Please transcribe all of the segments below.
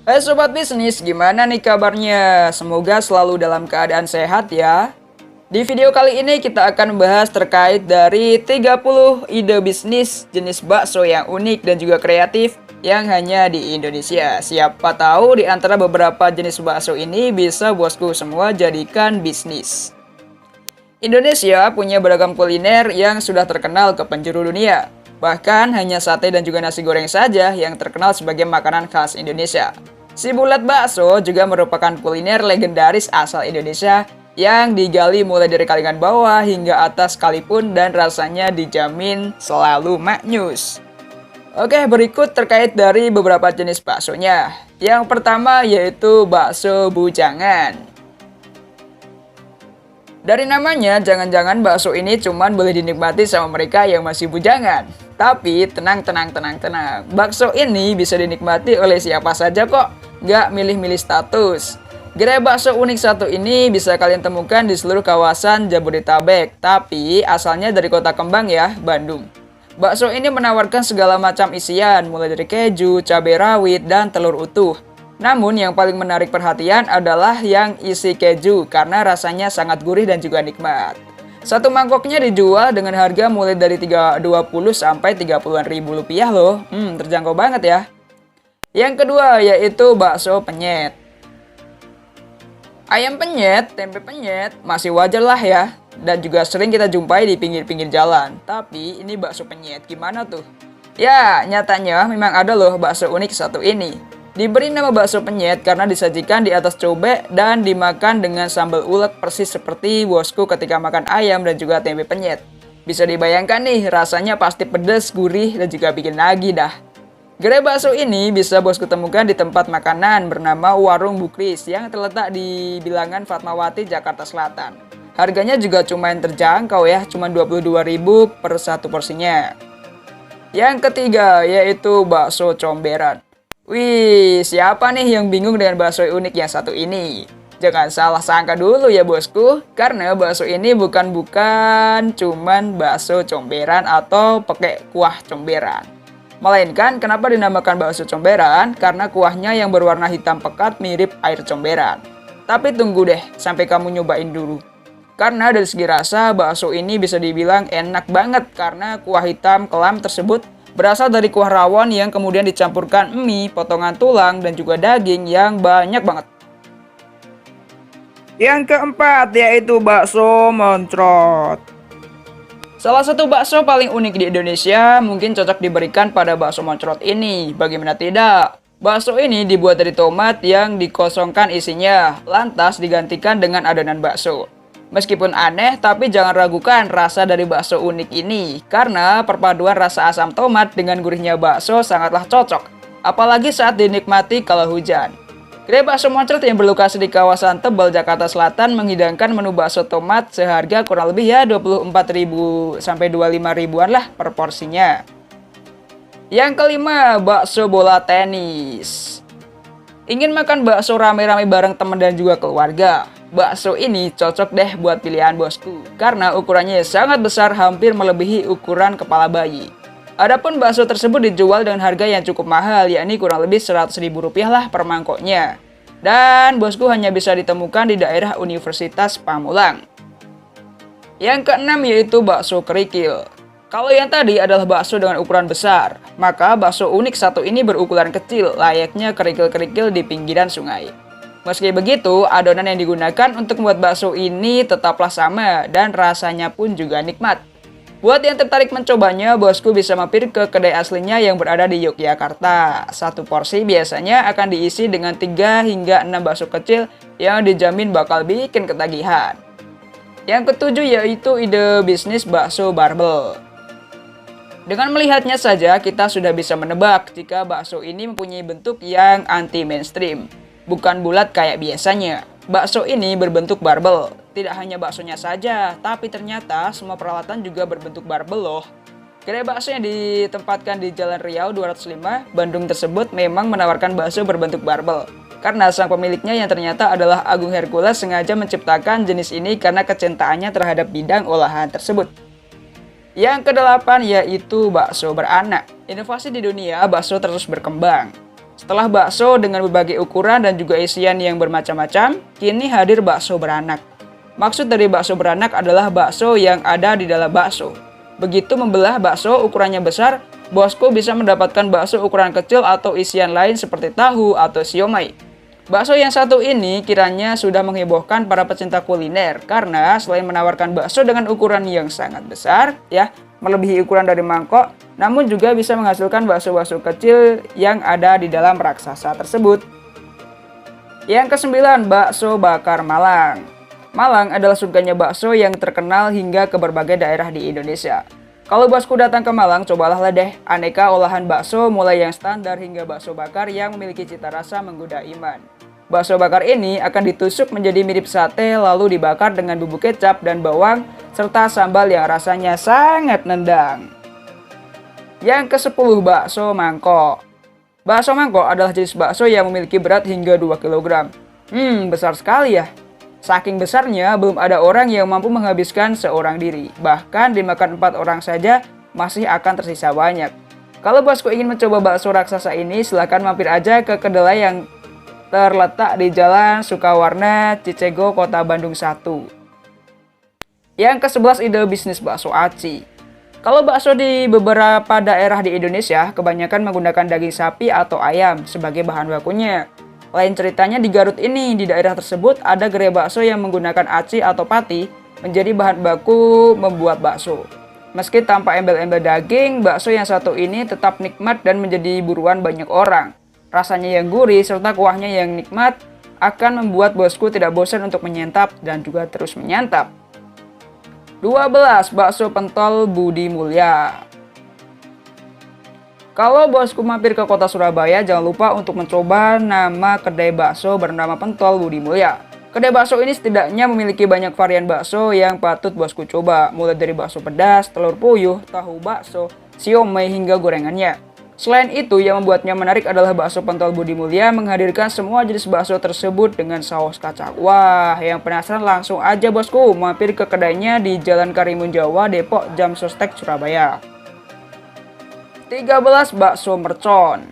Hai Sobat Bisnis, gimana nih kabarnya? Semoga selalu dalam keadaan sehat ya. Di video kali ini kita akan membahas terkait dari 30 ide bisnis jenis bakso yang unik dan juga kreatif yang hanya di Indonesia. Siapa tahu di antara beberapa jenis bakso ini bisa bosku semua jadikan bisnis. Indonesia punya beragam kuliner yang sudah terkenal ke penjuru dunia. Bahkan hanya sate dan juga nasi goreng saja yang terkenal sebagai makanan khas Indonesia. Si bulat bakso juga merupakan kuliner legendaris asal Indonesia yang digali mulai dari kalangan bawah hingga atas sekalipun dan rasanya dijamin selalu maknyus. Oke, berikut terkait dari beberapa jenis baksonya. Yang pertama yaitu bakso bujangan. Dari namanya, jangan-jangan bakso ini cuman boleh dinikmati sama mereka yang masih bujangan. Tapi tenang, bakso ini bisa dinikmati oleh siapa saja kok, nggak milih-milih status. Gerai bakso unik satu ini bisa kalian temukan di seluruh kawasan Jabodetabek, tapi asalnya dari kota Kembang ya, Bandung. Bakso ini menawarkan segala macam isian, mulai dari keju, cabai rawit, dan telur utuh. Namun yang paling menarik perhatian adalah yang isi keju, karena rasanya sangat gurih dan juga nikmat. Satu mangkoknya dijual dengan harga mulai dari 20 sampai 30-an ribu rupiah loh, terjangkau banget ya. Yang kedua yaitu bakso penyet. Ayam penyet, tempe penyet, masih wajar lah ya. Dan juga sering kita jumpai di pinggir-pinggir jalan. Tapi ini bakso penyet, gimana tuh? Ya, nyatanya memang ada loh bakso unik satu ini. Diberi nama bakso penyet karena disajikan di atas cobek dan dimakan dengan sambal ulek persis seperti bosku ketika makan ayam dan juga tempe penyet. Bisa dibayangkan nih, rasanya pasti pedas, gurih, dan juga bikin nagih dah. Gerai bakso ini bisa bosku temukan di tempat makanan bernama Warung Bukris yang terletak di Bilangan Fatmawati, Jakarta Selatan. Harganya juga cuma yang terjangkau ya, cuma 22.000 per satu porsinya. Yang ketiga yaitu bakso comberan. Wih, siapa nih yang bingung dengan bakso unik yang satu ini? Jangan salah sangka dulu ya bosku, karena bakso ini bukan cuman bakso comberan atau pakai kuah comberan. Melainkan kenapa dinamakan bakso comberan? Karena kuahnya yang berwarna hitam pekat mirip air comberan. Tapi tunggu deh, sampai kamu nyobain dulu. Karena dari segi rasa, bakso ini bisa dibilang enak banget karena kuah hitam kelam tersebut berasal dari kuah rawon yang kemudian dicampurkan mie, potongan tulang, dan juga daging yang banyak banget. Yang keempat yaitu bakso moncrot. Salah satu bakso paling unik di Indonesia mungkin cocok diberikan pada bakso moncrot ini. Bagaimana tidak? Bakso ini dibuat dari tomat yang dikosongkan isinya, lantas digantikan dengan adonan bakso. Meskipun aneh, tapi jangan ragukan rasa dari bakso unik ini, karena perpaduan rasa asam tomat dengan gurihnya bakso sangatlah cocok, apalagi saat dinikmati kalau hujan. Gerai bakso moncrot yang berlokasi di kawasan Tebel, Jakarta Selatan menghidangkan menu bakso tomat seharga kurang lebih ya 24.000 sampai 25.000-an lah per porsinya. Yang kelima, bakso bola tenis. Ingin makan bakso rame-rame bareng teman dan juga keluarga? Bakso ini cocok deh buat pilihan bosku, karena ukurannya sangat besar, hampir melebihi ukuran kepala bayi. Adapun bakso tersebut dijual dengan harga yang cukup mahal, yakni kurang lebih 100.000 rupiah lah per mangkoknya. Dan bosku hanya bisa ditemukan di daerah Universitas Pamulang. Yang keenam yaitu bakso kerikil. Kalau yang tadi adalah bakso dengan ukuran besar, maka bakso unik satu ini berukuran kecil, layaknya kerikil-kerikil di pinggiran sungai. Meski begitu, adonan yang digunakan untuk membuat bakso ini tetaplah sama dan rasanya pun juga nikmat. Buat yang tertarik mencobanya, bosku bisa mampir ke kedai aslinya yang berada di Yogyakarta. Satu porsi biasanya akan diisi dengan 3 hingga 6 bakso kecil yang dijamin bakal bikin ketagihan. Yang ketujuh yaitu ide bisnis bakso barbel. Dengan melihatnya saja, kita sudah bisa menebak jika bakso ini mempunyai bentuk yang anti-mainstream. Bukan bulat kayak biasanya. Bakso ini berbentuk barbel. Tidak hanya baksonya saja, tapi ternyata semua peralatan juga berbentuk barbel loh. Gerai bakso yang ditempatkan di Jalan Riau 205, Bandung tersebut memang menawarkan bakso berbentuk barbel. Karena sang pemiliknya yang ternyata adalah Agung Hercules sengaja menciptakan jenis ini karena kecintaannya terhadap bidang olahan tersebut. Yang kedelapan yaitu bakso beranak. Inovasi di dunia bakso terus berkembang. Setelah bakso dengan berbagai ukuran dan juga isian yang bermacam-macam, kini hadir bakso beranak. Maksud dari bakso beranak adalah bakso yang ada di dalam bakso. Begitu membelah bakso ukurannya besar, bosku bisa mendapatkan bakso ukuran kecil atau isian lain seperti tahu atau siomay. Bakso yang satu ini kiranya sudah menghebohkan para pecinta kuliner karena selain menawarkan bakso dengan ukuran yang sangat besar, melebihi ukuran dari mangkok, namun juga bisa menghasilkan bakso-bakso kecil yang ada di dalam raksasa tersebut. Yang kesembilan, bakso bakar Malang. Malang adalah surganya bakso yang terkenal hingga ke berbagai daerah di Indonesia. Kalau bosku datang ke Malang, cobalah deh aneka olahan bakso mulai yang standar hingga bakso bakar yang memiliki cita rasa menggoda iman. Bakso bakar ini akan ditusuk menjadi mirip sate lalu dibakar dengan bumbu kecap dan bawang serta sambal yang rasanya sangat nendang. Yang ke-10, bakso mangkok. Bakso mangkok adalah jenis bakso yang memiliki berat hingga 2 kg. Besar sekali ya. Saking besarnya, belum ada orang yang mampu menghabiskan seorang diri. Bahkan dimakan 4 orang saja masih akan tersisa banyak. Kalau bosku ingin mencoba bakso raksasa ini, silahkan mampir aja ke kedelai yang terletak di Jalan Sukawarna, Cicego, Kota Bandung 1. Yang ke-11, ide bisnis bakso aci. Kalau bakso di beberapa daerah di Indonesia, kebanyakan menggunakan daging sapi atau ayam sebagai bahan bakunya. Lain ceritanya di Garut ini, di daerah tersebut ada gerai bakso yang menggunakan aci atau pati menjadi bahan baku membuat bakso. Meski tanpa embel-embel daging, bakso yang satu ini tetap nikmat dan menjadi buruan banyak orang. Rasanya yang gurih serta kuahnya yang nikmat akan membuat bosku tidak bosan untuk menyantap dan juga terus menyantap. 12. Bakso pentol Budi Mulya. Kalau bosku mampir ke kota Surabaya, jangan lupa untuk mencoba nama kedai bakso bernama Pentol Budi Mulya. Kedai bakso ini setidaknya memiliki banyak varian bakso yang patut bosku coba, mulai dari bakso pedas, telur puyuh, tahu bakso, siomay hingga gorengannya. Selain itu, yang membuatnya menarik adalah bakso Pentol Budi Mulya menghadirkan semua jenis bakso tersebut dengan saus kacang. Wah, yang penasaran langsung aja bosku mampir ke kedainya di Jalan Karimun Jawa, Depok, Jam Sostek, Surabaya. 13. Bakso mercon.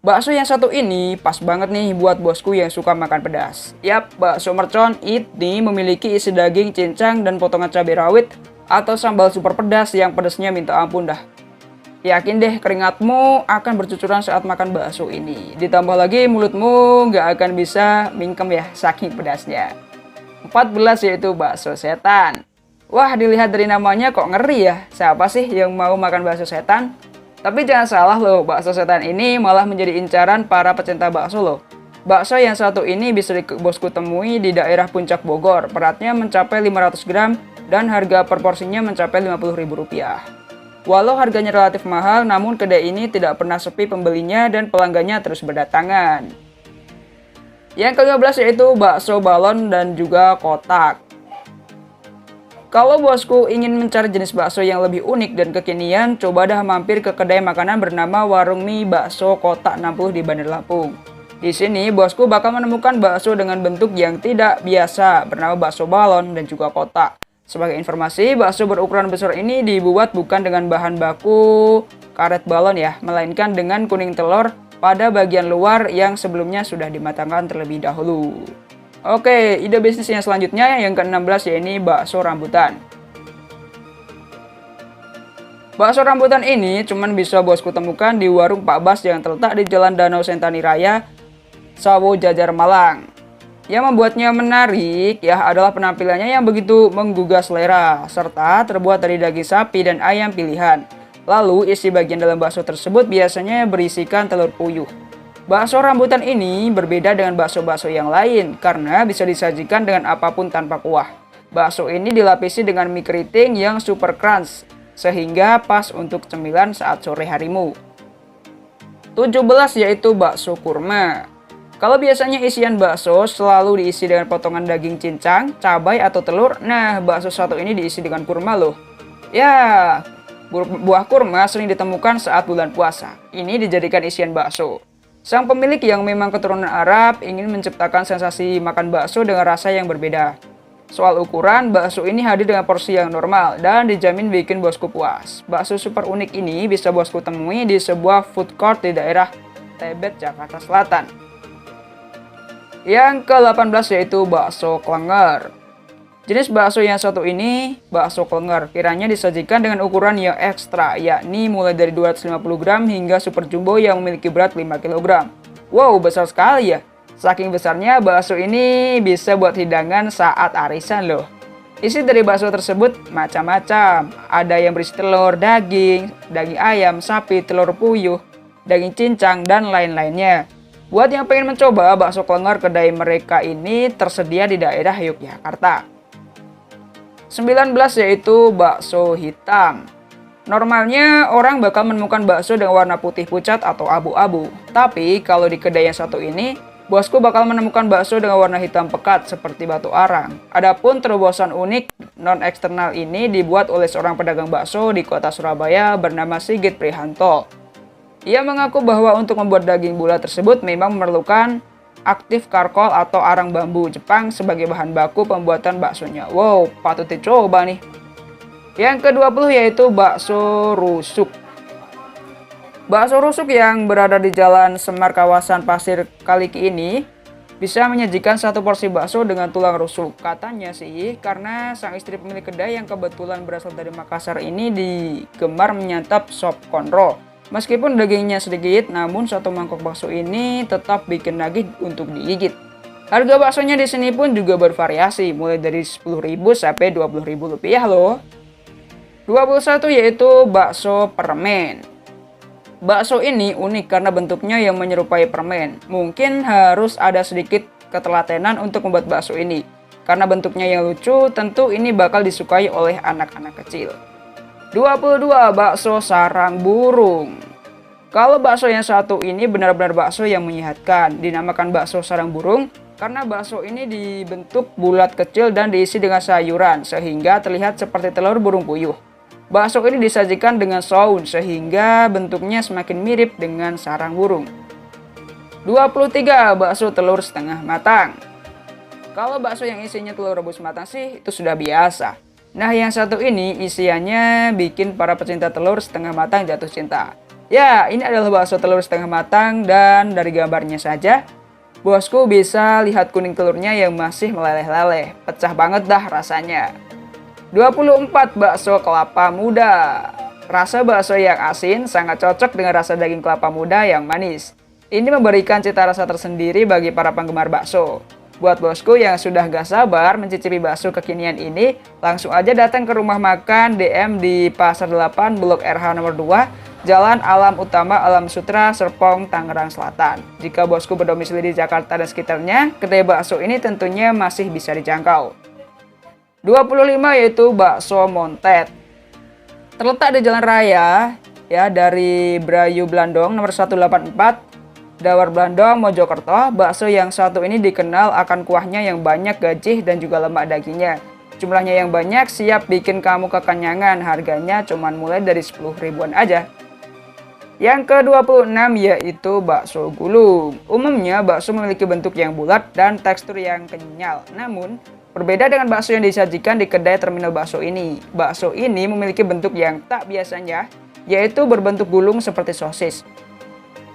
Bakso yang satu ini pas banget nih buat bosku yang suka makan pedas. Yap, bakso mercon ini memiliki isi daging cincang dan potongan cabai rawit atau sambal super pedas yang pedasnya minta ampun dah. Yakin deh keringatmu akan bercucuran saat makan bakso ini. Ditambah lagi mulutmu nggak akan bisa mingkem ya saking pedasnya. 14, yaitu bakso setan. Wah, dilihat dari namanya kok ngeri ya. Siapa sih yang mau makan bakso setan? Tapi jangan salah loh, bakso setan ini malah menjadi incaran para pecinta bakso loh. Bakso yang satu ini bisa bosku temui di daerah Puncak Bogor. Beratnya mencapai 500 gram dan harga per porsinya mencapai Rp50.000. Walau harganya relatif mahal, namun kedai ini tidak pernah sepi pembelinya dan pelanggannya terus berdatangan. Yang ke-15, yaitu bakso balon dan juga kotak. Kalau bosku ingin mencari jenis bakso yang lebih unik dan kekinian, coba dah mampir ke kedai makanan bernama Warung Mie Bakso Kotak 60 di Bandar Lampung. Di sini bosku bakal menemukan bakso dengan bentuk yang tidak biasa bernama bakso balon dan juga kotak. Sebagai informasi, bakso berukuran besar ini dibuat bukan dengan bahan baku karet balon ya, melainkan dengan kuning telur pada bagian luar yang sebelumnya sudah dimatangkan terlebih dahulu. Oke, ide bisnis yang selanjutnya yang ke-16, yaitu bakso rambutan. Bakso rambutan ini cuman bisa bosku temukan di warung Pak Bas yang terletak di Jalan Danau Sentani Raya, Sawo Jajar, Malang. Yang membuatnya menarik adalah penampilannya yang begitu menggugah selera, serta terbuat dari daging sapi dan ayam pilihan. Lalu isi bagian dalam bakso tersebut biasanya berisikan telur puyuh. Bakso rambutan ini berbeda dengan bakso-bakso yang lain karena bisa disajikan dengan apapun tanpa kuah. Bakso ini dilapisi dengan mie keriting yang super crunch, sehingga pas untuk cemilan saat sore harimu. 17, yaitu bakso kurma. Kalau biasanya isian bakso selalu diisi dengan potongan daging cincang, cabai atau telur, nah bakso satu ini diisi dengan kurma loh. Ya, buah kurma sering ditemukan saat bulan puasa. Ini dijadikan isian bakso. Sang pemilik yang memang keturunan Arab ingin menciptakan sensasi makan bakso dengan rasa yang berbeda. Soal ukuran, bakso ini hadir dengan porsi yang normal dan dijamin bikin bosku puas. Bakso super unik ini bisa bosku temui di sebuah food court di daerah Tebet, Jakarta Selatan. Yang ke-18 yaitu bakso klenger. Jenis bakso yang satu ini, bakso klenger, kiranya disajikan dengan ukuran yang ekstra, yakni mulai dari 250 gram hingga super jumbo yang memiliki berat 5 kg. Wow, besar sekali ya. Saking besarnya, bakso ini bisa buat hidangan saat arisan loh. Isi dari bakso tersebut macam-macam. Ada yang berisi telur, daging ayam, sapi, telur puyuh, daging cincang, dan lain-lainnya. Buat yang pengen mencoba, bakso klenger kedai mereka ini tersedia di daerah Yogyakarta. 19 yaitu bakso hitam. Normalnya orang bakal menemukan bakso dengan warna putih pucat atau abu-abu. Tapi kalau di kedai yang satu ini, bosku bakal menemukan bakso dengan warna hitam pekat seperti batu arang. Adapun terobosan unik non-eksternal ini dibuat oleh seorang pedagang bakso di kota Surabaya bernama Sigit Prihanto. Ia mengaku bahwa untuk membuat daging bulat tersebut memang memerlukan aktif karkol atau arang bambu Jepang sebagai bahan baku pembuatan baksonya. Wow, patut dicoba nih. Yang ke-20 yaitu bakso rusuk. Bakso rusuk yang berada di Jalan Semar kawasan Pasir Kaliki ini bisa menyajikan satu porsi bakso dengan tulang rusuk. Katanya sih karena sang istri pemilik kedai yang kebetulan berasal dari Makassar ini digemar menyantap sop konro. Meskipun dagingnya sedikit, namun satu mangkok bakso ini tetap bikin nagih untuk digigit. Harga baksonya di sini pun juga bervariasi, mulai dari 10.000 sampai 20.000 rupiah loh. 21 yaitu bakso permen. Bakso ini unik karena bentuknya yang menyerupai permen. Mungkin harus ada sedikit ketelatenan untuk membuat bakso ini. Karena bentuknya yang lucu, tentu ini bakal disukai oleh anak-anak kecil. 22 bakso sarang burung. Kalau bakso yang satu ini benar-benar bakso yang menyehatkan. Dinamakan bakso sarang burung karena bakso ini dibentuk bulat kecil dan diisi dengan sayuran sehingga terlihat seperti telur burung puyuh. Bakso ini disajikan dengan saus sehingga bentuknya semakin mirip dengan sarang burung. 23 bakso telur setengah matang. Kalau bakso yang isinya telur rebus matang sih itu sudah biasa. Nah, yang satu ini isiannya bikin para pecinta telur setengah matang jatuh cinta. Ya, ini adalah bakso telur setengah matang dan dari gambarnya saja, bosku bisa lihat kuning telurnya yang masih meleleh-leleh. Pecah banget dah rasanya. 24 bakso kelapa muda. Rasa bakso yang asin sangat cocok dengan rasa daging kelapa muda yang manis. Ini memberikan cita rasa tersendiri bagi para penggemar bakso. Buat bosku yang sudah gak sabar mencicipi bakso kekinian ini, langsung aja datang ke rumah makan DM di Pasar 8 Blok RH nomor 2, Jalan Alam Utama Alam Sutra, Serpong, Tangerang Selatan. Jika bosku berdomisili di Jakarta dan sekitarnya, kedai bakso ini tentunya masih bisa dijangkau. 25 yaitu bakso montet. Terletak di Jalan Raya ya dari Brayu Blandong nomor 184, Dawar Blandong, Mojokerto. Bakso yang satu ini dikenal akan kuahnya yang banyak, gajih, dan juga lemak dagingnya. Jumlahnya yang banyak siap bikin kamu kekenyangan. Harganya cuman mulai dari 10 ribuan aja. Yang ke-26 yaitu bakso gulung. Umumnya bakso memiliki bentuk yang bulat dan tekstur yang kenyal. Namun, berbeda dengan bakso yang disajikan di kedai terminal bakso ini. Bakso ini memiliki bentuk yang tak biasanya, yaitu berbentuk gulung seperti sosis.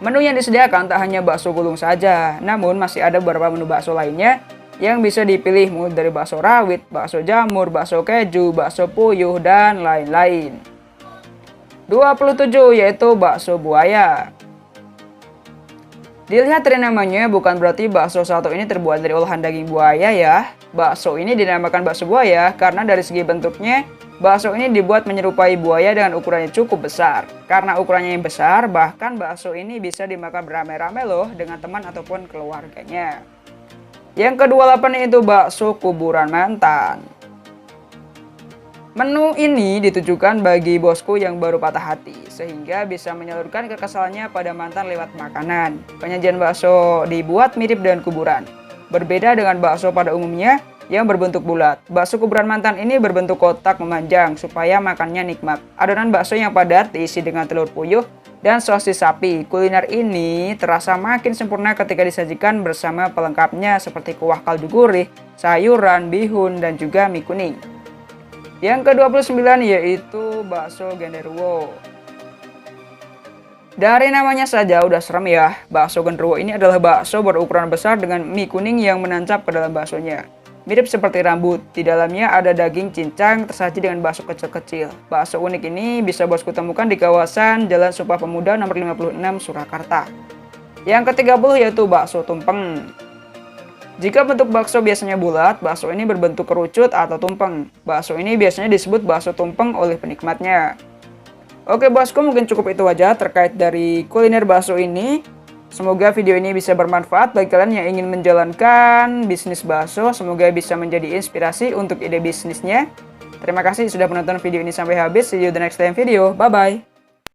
Menu yang disediakan tak hanya bakso gulung saja, namun masih ada beberapa menu bakso lainnya yang bisa dipilih mulai dari bakso rawit, bakso jamur, bakso keju, bakso puyuh, dan lain-lain. 27 yaitu bakso buaya. Dilihat dari namanya bukan berarti bakso satu ini terbuat dari olahan daging buaya ya. Bakso ini dinamakan bakso buaya karena dari segi bentuknya, bakso ini dibuat menyerupai buaya dengan ukurannya cukup besar. Karena ukurannya yang besar, bahkan bakso ini bisa dimakan beramai-ramai loh dengan teman ataupun keluarganya. Yang ke-28 itu bakso kuburan mantan. Menu ini ditujukan bagi bosku yang baru patah hati, sehingga bisa menyalurkan kekesalannya pada mantan lewat makanan. Penyajian bakso dibuat mirip dengan kuburan. Berbeda dengan bakso pada umumnya yang berbentuk bulat. Bakso kuburan mantan ini berbentuk kotak memanjang supaya makannya nikmat. Adonan bakso yang padat diisi dengan telur puyuh dan sosis sapi. Kuliner ini terasa makin sempurna ketika disajikan bersama pelengkapnya seperti kuah kaldu gurih, sayuran, bihun, dan juga mie kuning. Yang ke-29 yaitu bakso genderuwo. Dari namanya saja udah serem ya. Bakso genderuwo ini adalah bakso berukuran besar dengan mie kuning yang menancap ke dalam baksonya. Mirip seperti rambut, di dalamnya ada daging cincang tersaji dengan bakso kecil-kecil. Bakso unik ini bisa bosku temukan di kawasan Jalan Sumpah Pemuda nomor 56 Surakarta. Yang ke-30 yaitu bakso tumpeng. Jika bentuk bakso biasanya bulat, bakso ini berbentuk kerucut atau tumpeng. Bakso ini biasanya disebut bakso tumpeng oleh penikmatnya. Oke bosku, mungkin cukup itu aja terkait dari kuliner bakso ini. Semoga video ini bisa bermanfaat bagi kalian yang ingin menjalankan bisnis bakso. Semoga bisa menjadi inspirasi untuk ide bisnisnya. Terima kasih sudah menonton video ini sampai habis. See you the next time video. Bye-bye.